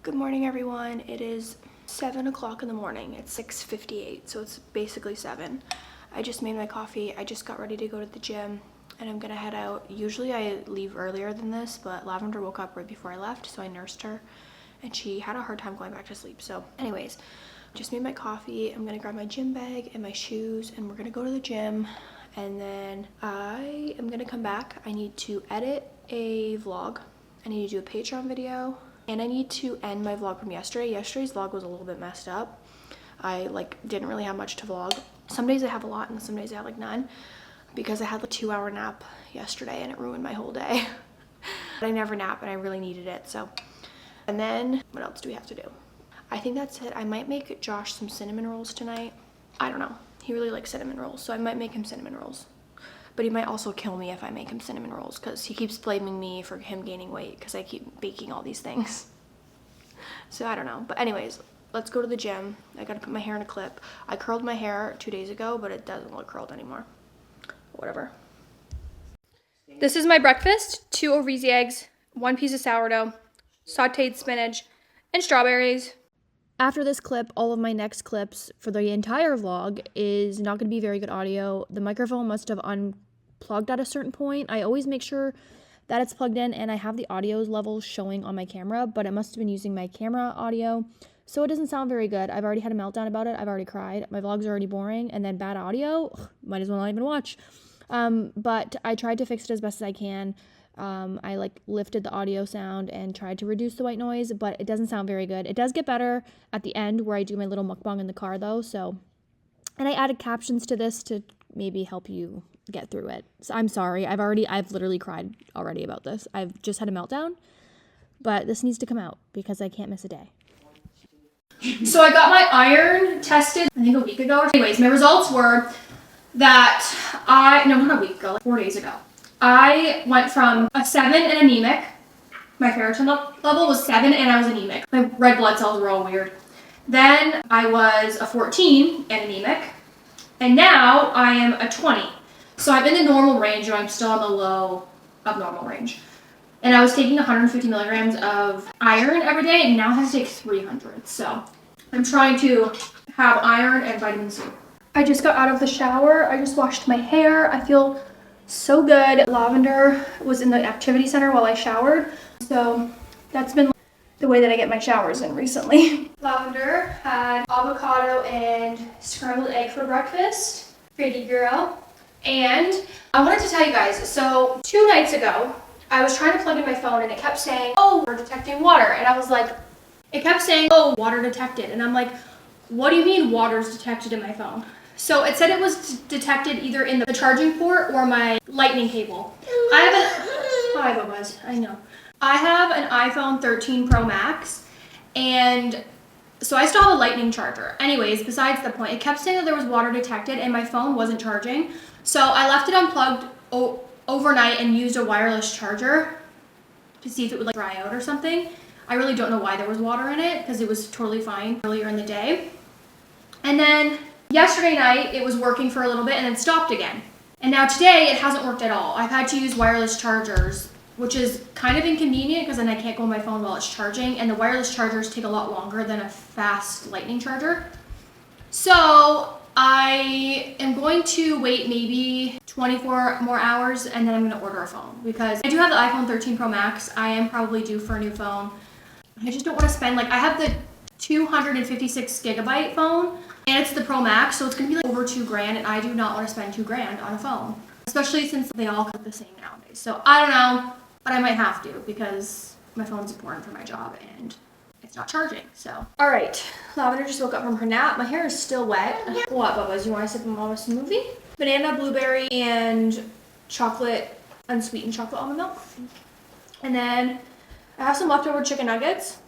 Good morning, everyone. It is 7 o'clock in the morning. It's 6:58, so it's basically 7. I just made my coffee. I just got ready to go to the gym, and I'm gonna head out. Usually I leave earlier than this, but Lavender woke up right before I left, so I nursed her, and she had a hard time going back to sleep. So anyways, just made my coffee. I'm gonna grab my gym bag and my shoes, and we're gonna go to the gym, and then I am gonna come back. I need to edit a vlog. I need to do a Patreon video. And I need to end my vlog from yesterday. Yesterday's vlog was a little bit messed up. I didn't really have much to vlog. Some days I have a lot and some days I have none because I had a 2-hour nap yesterday and it ruined my whole day. I never nap and I really needed it, so. And then what else do we have to do? I think that's it. I might make Josh some cinnamon rolls tonight. I don't know. He really likes cinnamon rolls, so I might make him cinnamon rolls. But he might also kill me if I make him cinnamon rolls because he keeps blaming me for him gaining weight because I keep baking all these things. So I don't know. But anyways, let's go to the gym. I gotta put my hair in a clip. I curled my hair 2 days ago, but it doesn't look curled anymore. Whatever. This is my breakfast. 2 over easy eggs, 1 piece of sourdough, sauteed spinach, and strawberries. After this clip, all of my next clips for the entire vlog is not going to be very good audio. The microphone must have unplugged at a certain point. I always make sure that it's plugged in and I have the audio levels showing on my camera, but it must have been using my camera audio, so it doesn't sound very good. I've already had a meltdown about it. I've already cried. My vlog's already boring, and then bad audio, might as well not even watch. But I tried to fix it as best as I can. I lifted the audio sound and tried to reduce the white noise, but it doesn't sound very good. It does get better at the end where I do my little mukbang in the car though, so. And I added captions to this to maybe help you get through it. So I'm sorry, I've literally cried already about this. I've just had a meltdown, but this needs to come out because I can't miss a day. So I got my iron tested, I think a week ago. Anyways, my results were that no, not a week ago, 4 days ago. I went from a 7 and anemic. My ferritin level was 7 and I was anemic. My red blood cells were all weird. Then I was a 14 and anemic. And now I am a 20. So I'm in the normal range, and I'm still on the low abnormal range. And I was taking 150 milligrams of iron every day, and now I have to take 300. So I'm trying to have iron and vitamin C. I just got out of the shower. I just washed my hair. I feel so good. Lavender was in the activity center while I showered, so that's been the way that I get my showers in recently. Lavender had avocado and scrambled egg for breakfast. Pretty girl. And I wanted to tell you guys, so 2 nights ago, I was trying to plug in my phone and it kept saying, oh, we're detecting water. And I was like, it kept saying, oh, water detected. And I'm like, what do you mean water's detected in my phone? So it said it was detected either in the charging port or my lightning cable. Hi, Bubba's. I know. I have an iPhone 13 Pro Max, and so I still have a lightning charger. Anyways, besides the point, it kept saying that there was water detected and my phone wasn't charging. So I left it unplugged overnight and used a wireless charger to see if it would dry out or something. I really don't know why there was water in it because it was totally fine earlier in the day. And then yesterday night, it was working for a little bit and then stopped again. And now today, it hasn't worked at all. I've had to use wireless chargers, which is kind of inconvenient because then I can't go on my phone while it's charging. And the wireless chargers take a lot longer than a fast lightning charger. So I am going to wait maybe 24 more hours and then I'm going to order a phone because I do have the iPhone 13 Pro Max. I am probably due for a new phone. I just don't want to spend, I have the 256 gigabyte phone. And it's the Pro Max, so it's gonna be over $2,000, and I do not want to spend $2,000 on a phone, especially since they all look the same nowadays. So I don't know, but I might have to because my phone's important for my job and it's not charging. So all right, Lavender just woke up from her nap. My hair is still wet. What, Bubba's? You want to sip a mama smoothie? Banana, blueberry, and chocolate, unsweetened chocolate almond milk. And then I have some leftover chicken nuggets.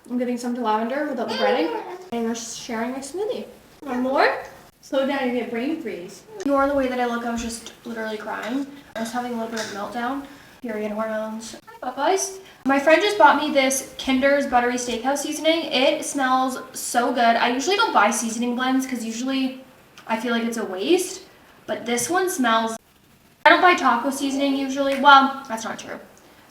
I'm giving some to Lavender without the breading, and we're sharing my smoothie. One more? Slow down and get brain freeze. Ignore the way that I look, I was just literally crying. I was having a little bit of a meltdown. Period hormones. Hi, Popeyes. My friend just bought me this Kinder's Buttery Steakhouse seasoning. It smells so good. I usually don't buy seasoning blends because usually I feel like it's a waste. But this one smells. I don't buy taco seasoning usually. Well, that's not true.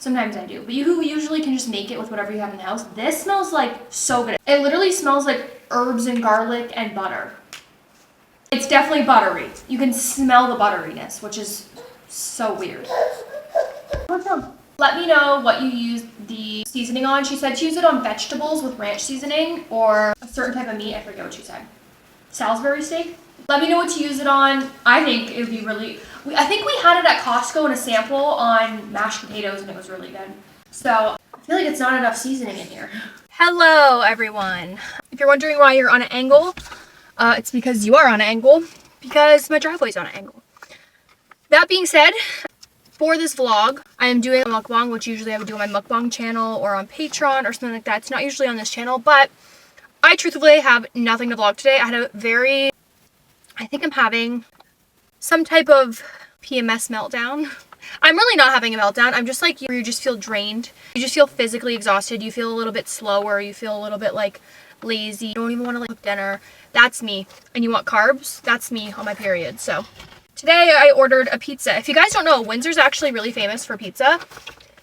Sometimes I do. But you usually can just make it with whatever you have in the house. This smells like so good. It literally smells like herbs and garlic and butter. It's definitely buttery. You can smell the butteriness, which is so weird. Let me know what you use the seasoning on. She said to use it on vegetables with ranch seasoning or a certain type of meat. I forget what she said. Salisbury steak. Let me know what to use it on. I think it would be really... I think we had it at Costco in a sample on mashed potatoes and it was really good. So I feel like it's not enough seasoning in here. Hello, everyone. If you're wondering why you're on an angle, it's because you are on an angle because my driveway's on an angle. That being said, for this vlog, I am doing a mukbang, which usually I would do on my mukbang channel or on Patreon or something like that. It's not usually on this channel, but I truthfully have nothing to vlog today. I had a very... I think I'm having some type of PMS meltdown. I'm really not having a meltdown. I'm just like you just feel drained. You just feel physically exhausted. You feel a little bit slower. You feel a little bit like lazy. You don't even want to like cook dinner. That's me. And you want carbs? That's me on my period. So today I ordered a pizza. If you guys don't know, Windsor's actually really famous for pizza.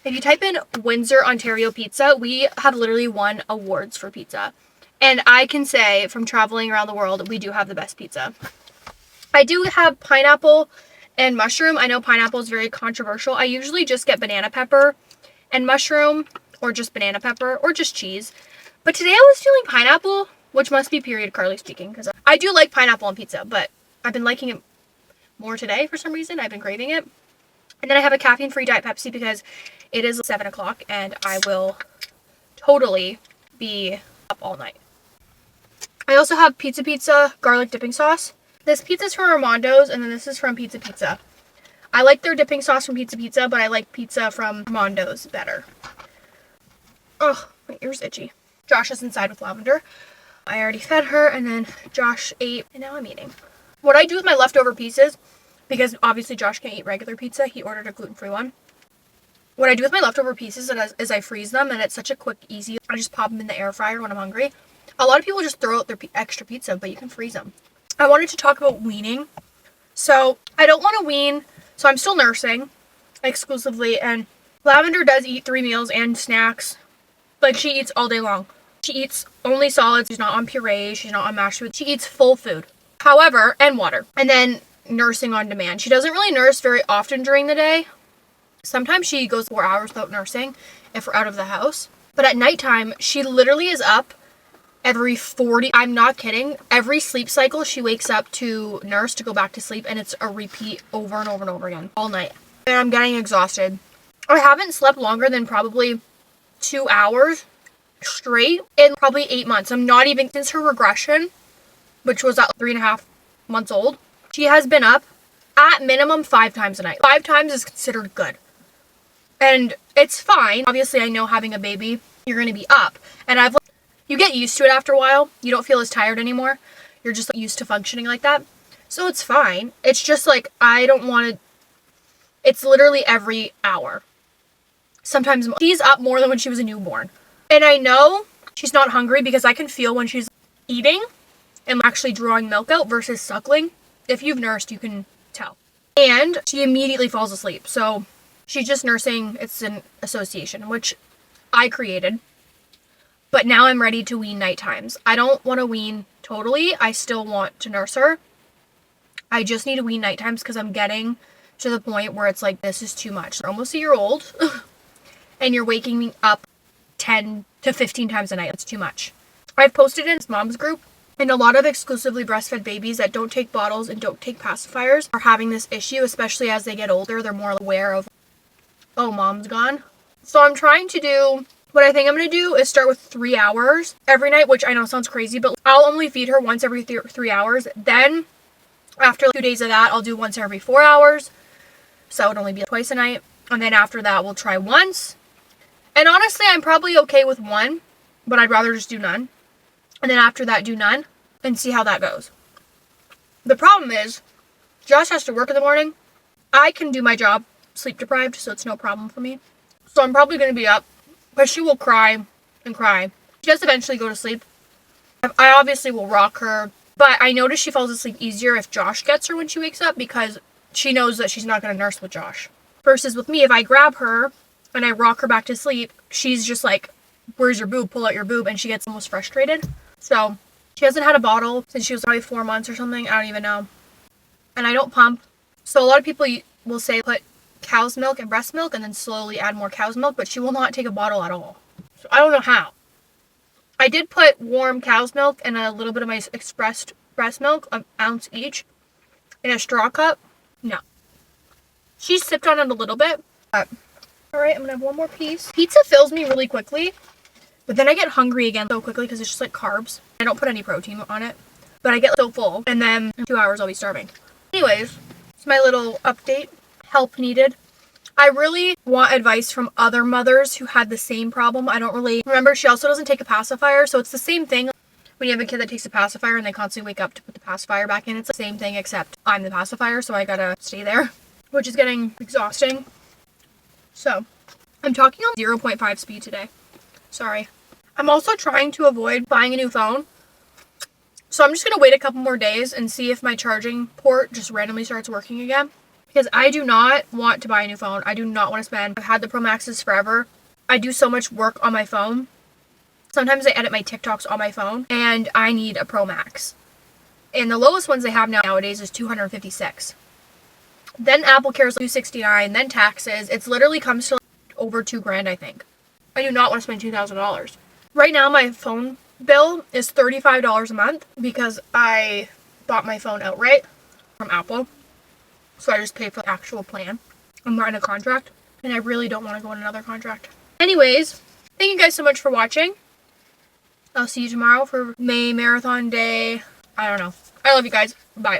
If you type in Windsor, Ontario pizza, we have literally won awards for pizza. And I can say from traveling around the world, we do have the best pizza. I do have pineapple and mushroom. I know pineapple is very controversial. I usually just get banana pepper and mushroom, or just banana pepper, or just cheese. But today I was feeling pineapple, which must be period Karlee speaking, because I do like pineapple on pizza, but I've been liking it more today for some reason. I've been craving it. And then I have a caffeine-free Diet Pepsi because it is 7 o'clock and I will totally be up all night. I also have Pizza garlic dipping sauce. This pizza's from Armando's, and then this is from Pizza Pizza. I like their dipping sauce from Pizza Pizza, but I like pizza from Armando's better. Oh, my ear's itchy. Josh is inside with Lavender. I already fed her, and then Josh ate, and now I'm eating. What I do with my leftover pieces, because obviously Josh can't eat regular pizza, he ordered a gluten-free one. What I do with my leftover pieces is I freeze them, and it's such a quick, easy, I just pop them in the air fryer when I'm hungry. A lot of people just throw out their extra pizza, but you can freeze them. I wanted to talk about weaning. So I don't want to wean, so I'm still nursing exclusively, and Lavender does eat 3 meals and snacks. Like, she eats all day long. She eats only solids. She's not on puree. She's not on mashed food. She eats full food. However, and water. And then nursing on demand. She doesn't really nurse very often during the day. Sometimes she goes 4 hours without nursing if we're out of the house. But at nighttime, she literally is up every 40, I'm not kidding, every sleep cycle she wakes up to nurse to go back to sleep, and it's a repeat over and over and over again all night. And I'm getting exhausted. I haven't slept longer than probably 2 hours straight in probably 8 months. I'm not even, since her regression, which was at 3.5 months old, she has been up at minimum 5 times a night. 5 times is considered good. And it's fine. Obviously, I know having a baby, you're going to be up. And you get used to it after a while. You don't feel as tired anymore. You're just used to functioning like that. So it's fine. It's just like, I don't want to... It's literally every hour. Sometimes she's up more than when she was a newborn. And I know she's not hungry because I can feel when she's eating and actually drawing milk out versus suckling. If you've nursed, you can tell. And she immediately falls asleep. So she's just nursing. It's an association, which I created. But now I'm ready to wean night times. I don't want to wean totally. I still want to nurse her. I just need to wean night times because I'm getting to the point where it's like, this is too much. You're almost a year old and you're waking me up 10 to 15 times a night. It's too much. I've posted in this mom's group, and a lot of exclusively breastfed babies that don't take bottles and don't take pacifiers are having this issue, especially as they get older. They're more aware of, oh, mom's gone. So I'm trying to do... What I think I'm going to do is start with 3 hours every night, which I know sounds crazy, but I'll only feed her once every 3 hours. Then, after 2 days of that, I'll do once every 4 hours. So it would only be twice a night. And then after that, we'll try once. And honestly, I'm probably okay with 1, but I'd rather just do none. And then after that, do none and see how that goes. The problem is, Josh has to work in the morning. I can do my job sleep deprived, so it's no problem for me. So I'm probably going to be up. But she will cry and cry. She does eventually go to sleep. I obviously will rock her. But I notice she falls asleep easier if Josh gets her when she wakes up because she knows that she's not going to nurse with Josh. Versus with me, if I grab her and I rock her back to sleep, she's just like, where's your boob? Pull out your boob. And she gets almost frustrated. So she hasn't had a bottle since she was probably 4 months or something. I don't even know. And I don't pump. So a lot of people will say put cow's milk and breast milk and then slowly add more cow's milk, but she will not take a bottle at all. So I don't know how. I did put warm cow's milk and a little bit of my expressed breast milk, an ounce each, in a straw cup. No. She sipped on it a little bit. But alright, I'm going to have one more piece. Pizza fills me really quickly, but then I get hungry again so quickly because it's just like carbs. I don't put any protein on it, but I get so full, and then in 2 hours I'll be starving. Anyways, it's my little update. Help needed. I really want advice from other mothers who had the same problem. I don't really remember. She also doesn't take a pacifier, so it's the same thing when you have a kid that takes a pacifier and they constantly wake up to put the pacifier back in. It's the same thing, except I'm the pacifier, so I gotta stay there, which is getting exhausting. So I'm talking on 0.5 speed today. Sorry. I'm also trying to avoid buying a new phone, so I'm just gonna wait a couple more days and see if my charging port just randomly starts working again. Because I do not want to buy a new phone. I do not want to spend. I've had the Pro Maxes forever. I do so much work on my phone. Sometimes I edit my TikToks on my phone, and I need a Pro Max. And the lowest ones they have nowadays is $256. Then Apple Care is $269, then taxes. It's literally comes to like over $2,000, I think. I do not want to spend $2,000. Right now, my phone bill is $35 a month because I bought my phone outright from Apple. So I just pay for the actual plan. I'm not in a contract, and I really don't want to go in another contract. Anyways, thank you guys so much for watching. I'll see you tomorrow for May Marathon Day. I don't know. I love you guys. Bye.